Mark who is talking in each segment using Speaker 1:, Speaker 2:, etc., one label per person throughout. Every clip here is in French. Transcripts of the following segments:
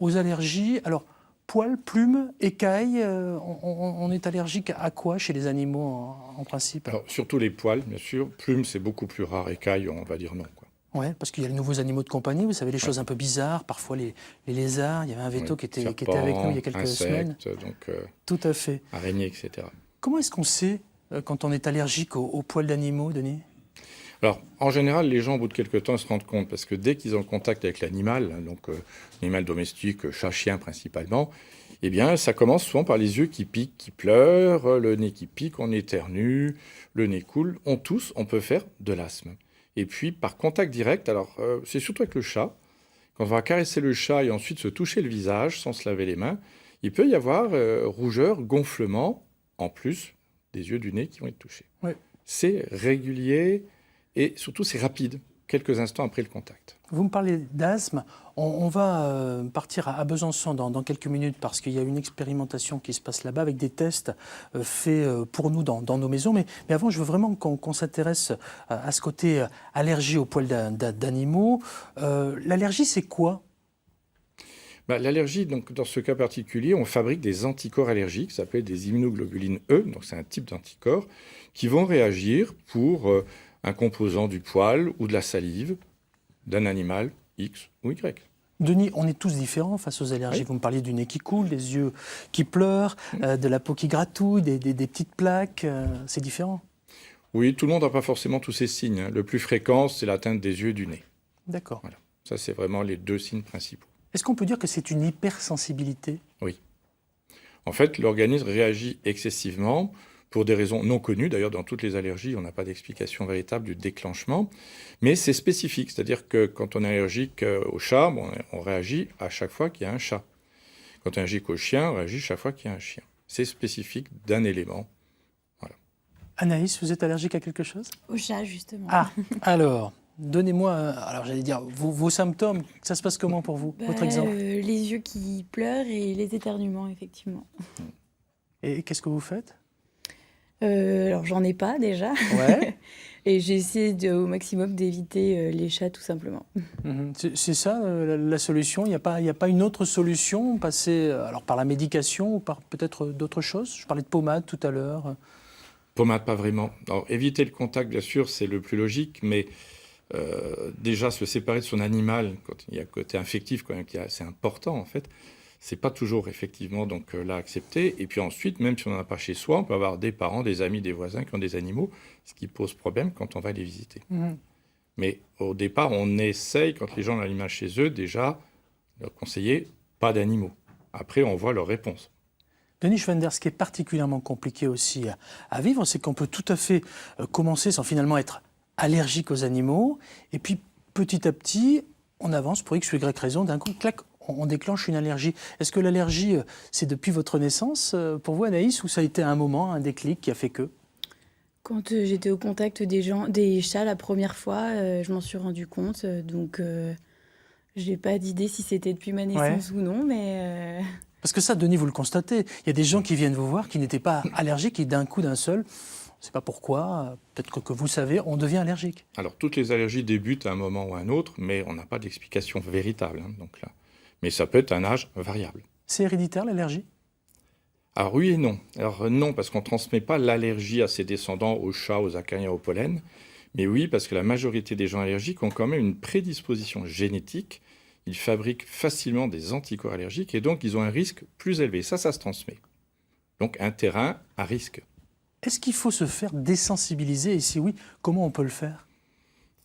Speaker 1: aux allergies. Alors, poils, plumes, écailles, on est allergique à quoi chez les animaux en principe?
Speaker 2: Alors, surtout les poils, bien sûr. Plumes, c'est beaucoup plus rare. Écailles, on va dire non, quoi.
Speaker 1: Oui, parce qu'il y a les nouveaux animaux de compagnie, vous savez, les choses un peu bizarres, parfois les lézards. Il y avait un veto qui était avec nous il y a quelques semaines.
Speaker 2: Donc,
Speaker 1: Tout à fait.
Speaker 2: araignées, etc.
Speaker 1: Comment est-ce qu'on sait quand on est allergique aux poils d'animaux, Denis?
Speaker 2: Alors, en général, les gens, au bout de quelques temps, se rendent compte, parce que dès qu'ils ont contact avec l'animal, donc l'animal domestique, chat, chien principalement, eh bien, ça commence souvent par les yeux qui piquent, qui pleurent, le nez qui pique, on éternue, le nez coule. On tousse, on peut faire de l'asthme. Et puis, par contact direct, alors, c'est surtout avec le chat. Quand on va caresser le chat et ensuite se toucher le visage sans se laver les mains, il peut y avoir rougeur, gonflement, en plus des yeux du nez qui vont être touchés.
Speaker 1: Oui.
Speaker 2: C'est régulier. Et surtout, c'est rapide, quelques instants après le contact.
Speaker 1: Vous me parlez d'asthme. On va partir à Besançon dans quelques minutes parce qu'il y a une expérimentation qui se passe là-bas avec des tests faits pour nous dans nos maisons. Mais avant, je veux vraiment qu'on s'intéresse à ce côté allergie aux poils d'animaux. L'allergie, c'est quoi?
Speaker 2: L'allergie, donc, dans ce cas particulier, on fabrique des anticorps allergiques, ça s'appelle des immunoglobulines E, donc c'est un type d'anticorps, qui vont réagir pour un composant du poil ou de la salive d'un animal X ou Y.
Speaker 1: Denis, on est tous différents face aux allergies. Oui. Vous me parliez du nez qui coule, des yeux qui pleurent, de la peau qui gratouille, des petites plaques. C'est différent.
Speaker 2: Oui, tout le monde n'a pas forcément tous ces signes, hein. Le plus fréquent, c'est l'atteinte des yeux et du nez.
Speaker 1: D'accord.
Speaker 2: Voilà. Ça, c'est vraiment les deux signes principaux.
Speaker 1: Est-ce qu'on peut dire que c'est une hypersensibilité?
Speaker 2: Oui. En fait, l'organisme réagit excessivement pour des raisons non connues. D'ailleurs, dans toutes les allergies, on n'a pas d'explication véritable du déclenchement. Mais c'est spécifique, c'est-à-dire que quand on est allergique au chat, on réagit à chaque fois qu'il y a un chat. Quand on est allergique au chien, on réagit chaque fois qu'il y a un chien. C'est spécifique d'un élément. Voilà.
Speaker 1: Anaïs, vous êtes allergique à quelque chose?
Speaker 3: Au chat, justement.
Speaker 1: Ah, alors, donnez-moi, alors j'allais dire, vos symptômes, ça se passe comment pour vous, votre exemple?
Speaker 3: Les yeux qui pleurent et les éternuements, effectivement.
Speaker 1: Et qu'est-ce que vous faites?
Speaker 3: Alors, j'en ai pas déjà.
Speaker 1: Ouais.
Speaker 3: Et j'essaie au maximum d'éviter les chats, tout simplement.
Speaker 1: C'est ça la solution? Il n'y a pas une autre solution, passer alors, par la médication ou par peut-être d'autres choses? Je parlais de pommade tout à l'heure.
Speaker 2: Pommade, pas vraiment. Alors, éviter le contact, bien sûr, c'est le plus logique, mais déjà se séparer de son animal, quand il y a un côté infectif quand même qui est assez important, en fait, c'est pas toujours effectivement donc là accepté. Et puis ensuite, même si on n'en a pas chez soi, on peut avoir des parents, des amis, des voisins qui ont des animaux, ce qui pose problème quand on va les visiter. Mais au départ, on essaye, quand les gens ont l'animal chez eux, déjà, de leur conseiller pas d'animaux. Après, on voit leur réponse.
Speaker 1: Denis Schwender, ce qui est particulièrement compliqué aussi à vivre, c'est qu'on peut tout à fait commencer sans finalement être allergique aux animaux. Et puis, petit à petit, on avance pour X ou Y raison. D'un coup, clac, on déclenche une allergie. Est-ce que l'allergie, c'est depuis votre naissance pour vous, Anaïs, ou ça a été un moment, un déclic qui a fait que?
Speaker 3: Quand j'étais au contact des chats la première fois, je m'en suis rendu compte. Donc, je n'ai pas d'idée si c'était depuis ma naissance ou non, mais...
Speaker 1: Parce que ça, Denis, vous le constatez, il y a des gens qui viennent vous voir qui n'étaient pas allergiques et d'un coup, d'un seul, on ne sait pas pourquoi, peut-être que vous savez, on devient allergique.
Speaker 2: Alors, toutes les allergies débutent à un moment ou à un autre, mais on n'a pas d'explication véritable. Donc là. Mais ça peut être un âge variable.
Speaker 1: C'est héréditaire, l'allergie?
Speaker 2: Alors oui et non. Alors non, parce qu'on ne transmet pas l'allergie à ses descendants, aux chats, aux acariens, au pollen. Mais oui, parce que la majorité des gens allergiques ont quand même une prédisposition génétique. Ils fabriquent facilement des anticorps allergiques et donc ils ont un risque plus élevé. Ça se transmet. Donc un terrain à risque.
Speaker 1: Est-ce qu'il faut se faire désensibiliser? Et si oui, comment on peut le faire?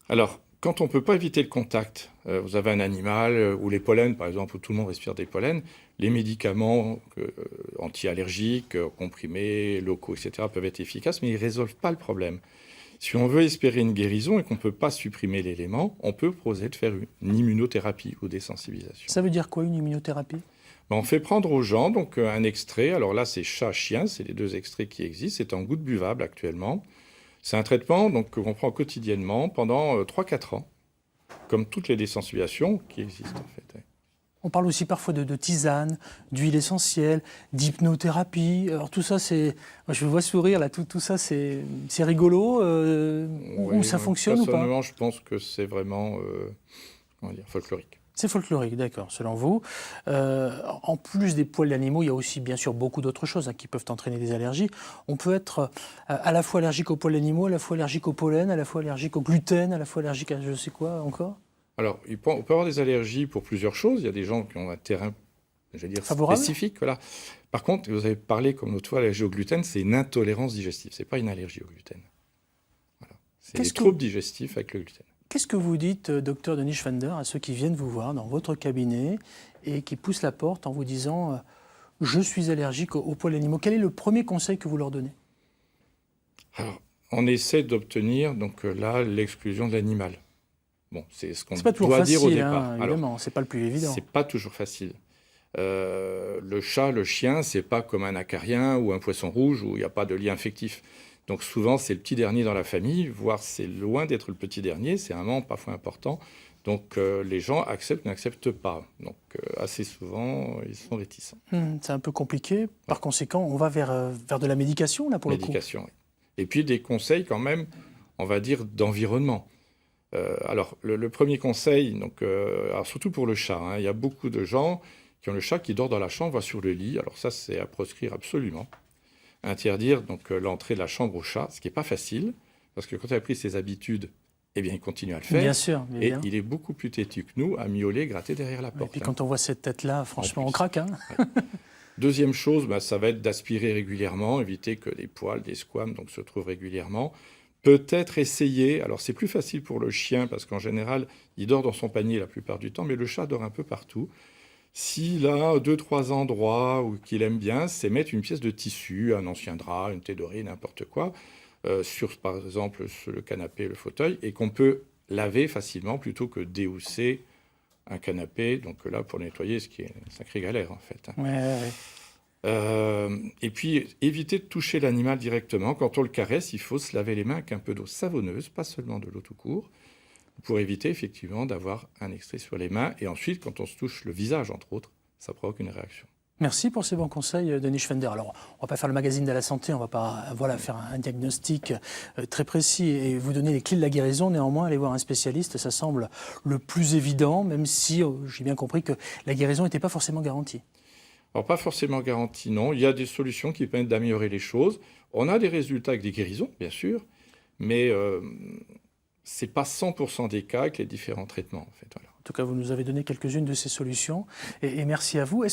Speaker 2: Alors, quand on ne peut pas éviter le contact, vous avez un animal ou les pollens, par exemple, où tout le monde respire des pollens, les médicaments anti-allergiques, comprimés, locaux, etc., peuvent être efficaces, mais ils ne résolvent pas le problème. Si on veut espérer une guérison et qu'on ne peut pas supprimer l'élément, on peut proposer de faire une immunothérapie ou désensibilisation.
Speaker 1: Ça veut dire quoi, une immunothérapie?
Speaker 2: On fait prendre aux gens donc, un extrait. Alors là, c'est chat-chien, c'est les deux extraits qui existent. C'est en gouttes buvables actuellement. C'est un traitement donc, qu'on prend quotidiennement pendant 3-4 ans, comme toutes les désensibilisations qui existent en fait.
Speaker 1: On parle aussi parfois de tisane, d'huile essentielle, d'hypnothérapie. Alors tout ça, c'est... Je vous vois sourire, là, tout ça, c'est rigolo ou ça fonctionne ou pas?
Speaker 2: Personnellement, je pense que c'est vraiment folklorique.
Speaker 1: C'est folklorique, d'accord, selon vous. En plus des poils d'animaux, il y a aussi bien sûr beaucoup d'autres choses qui peuvent entraîner des allergies. On peut être à la fois allergique aux poils d'animaux, à la fois allergique au pollen, à la fois allergique au gluten, à la fois allergique à je sais quoi encore.
Speaker 2: Alors, on peut avoir des allergies pour plusieurs choses. Il y a des gens qui ont un terrain, je vais dire,
Speaker 1: Favorable.
Speaker 2: spécifique. Voilà. Par contre, vous avez parlé comme l'autre fois, l'allergie au gluten, c'est une intolérance digestive. Ce n'est pas une allergie au gluten. Voilà. C'est des troubles digestifs avec le gluten.
Speaker 1: Qu'est-ce que vous dites, docteur Denis Schwender, à ceux qui viennent vous voir dans votre cabinet et qui poussent la porte en vous disant « je suis allergique aux poils d'animaux ». Quel est le premier conseil que vous leur donnez?
Speaker 2: Alors, on essaie d'obtenir donc là l'exclusion de l'animal. Bon, c'est ce qu'on doit dire au départ.
Speaker 1: Évidemment, c'est pas le plus évident.
Speaker 2: C'est pas toujours facile. Le chat, le chien, c'est pas comme un acarien ou un poisson rouge où il n'y a pas de lien affectif. Donc souvent, c'est le petit dernier dans la famille, voire c'est loin d'être le petit dernier, c'est un membre parfois important. Donc les gens acceptent ou n'acceptent pas. Donc assez souvent, ils sont réticents.
Speaker 1: C'est un peu compliqué. Par conséquent, on va vers de la médication, là, pour le coup.
Speaker 2: Médication, oui. Et puis des conseils quand même, on va dire, d'environnement. Alors, le premier conseil, donc, alors surtout pour le chat, il y a beaucoup de gens qui ont le chat qui dort dans la chambre, va sur le lit. Alors ça, c'est à proscrire absolument. Interdire donc l'entrée de la chambre au chat, ce qui n'est pas facile, parce que quand il a pris ses habitudes, eh bien, il continue à le faire.
Speaker 1: Bien sûr.
Speaker 2: Et il est beaucoup plus têtu que nous à miauler, gratter derrière la porte.
Speaker 1: Et puis quand on voit cette tête-là, franchement, on craque.
Speaker 2: Ouais. Deuxième chose, ça va être d'aspirer régulièrement, éviter que des poils, des squames donc, se trouvent régulièrement. Peut-être essayer, alors c'est plus facile pour le chien, parce qu'en général, il dort dans son panier la plupart du temps, mais le chat dort un peu partout. S'il a 2-3 endroits qu'il aime bien, c'est mettre une pièce de tissu, un ancien drap, une thé dorée, n'importe quoi, sur par exemple sur le canapé, le fauteuil, et qu'on peut laver facilement plutôt que déhousser un canapé. Donc là, pour nettoyer, ce qui est une sacrée galère en fait. Et puis, éviter de toucher l'animal directement. Quand on le caresse, il faut se laver les mains avec un peu d'eau savonneuse, pas seulement de l'eau tout court, pour éviter effectivement d'avoir un extrait sur les mains. Et ensuite, quand on se touche le visage, entre autres, ça provoque une réaction.
Speaker 1: Merci pour ces bons conseils, Denis Schwender. Alors, on ne va pas faire le magazine de la santé, on ne va pas faire un diagnostic très précis et vous donner les clés de la guérison. Néanmoins, aller voir un spécialiste, ça semble le plus évident, même si j'ai bien compris que la guérison n'était pas forcément garantie.
Speaker 2: Alors, pas forcément garantie, non. Il y a des solutions qui permettent d'améliorer les choses. On a des résultats avec des guérisons, bien sûr, mais ce n'est pas 100% des cas avec les différents traitements. En fait, voilà.
Speaker 1: En tout cas, vous nous avez donné quelques-unes de ces solutions et merci à vous.